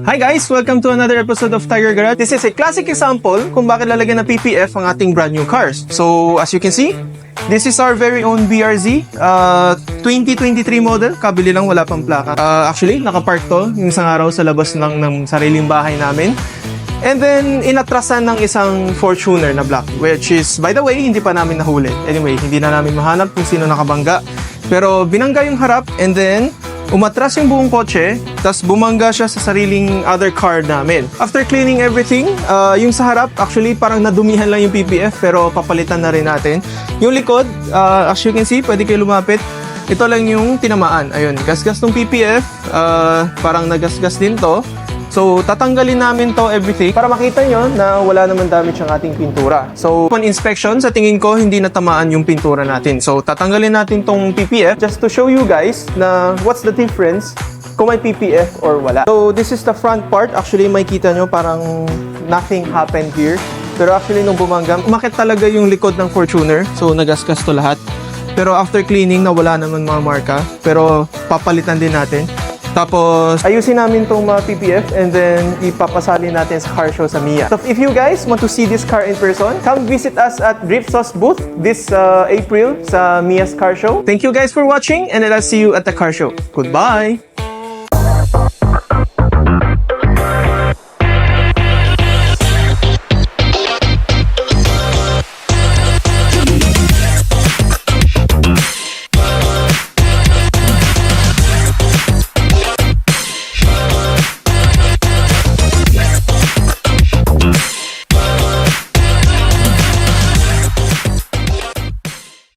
Hi guys! Welcome to another episode of Tiger Garage. This is a classic example kung bakit lalagyan ng PPF ang ating brand new cars. So, as you can see, this is our very own BRZ 2023 model. Kabili lang, wala pang plaka. Actually, nakapark to yung isang araw sa labas ng sariling bahay namin. And then, inatrasan ng isang Fortuner na black, which is, by the way, hindi pa namin nahuli. Anyway, hindi na namin mahanap kung sino nakabangga. Pero binangga yung harap and then umatras yung buong kotse, tapos bumangga siya sa sariling other car namin. After cleaning everything, yung sa harap, actually parang nadumihan lang yung PPF, pero papalitan na rin natin. Yung likod, as you can see, pwede kayo lumapit. Ito lang yung tinamaan. Ayun, gasgas ng PPF, parang nagasgas din to. So, tatanggalin namin to everything para makita nyo na wala naman damage ang ating pintura. So, upon inspection, sa tingin ko, hindi natamaan yung pintura natin. So, tatanggalin natin tong PPF just to show you guys na what's the difference kung may PPF or wala. So, this is the front part. Actually, makita nyo parang nothing happened here. Pero actually, nung bumangga, umakit talaga yung likod ng Fortuner. So, nagasgas to lahat. Pero after cleaning, nawala naman mga marka. Pero papalitan din natin. Tapos, ayusin namin itong mga PPF and then ipapasali natin sa car show sa Mia. So, if you guys want to see this car in person, come visit us at Drift Sauce booth this April sa Mia's car show. Thank you guys for watching and I'll see you at the car show. Goodbye!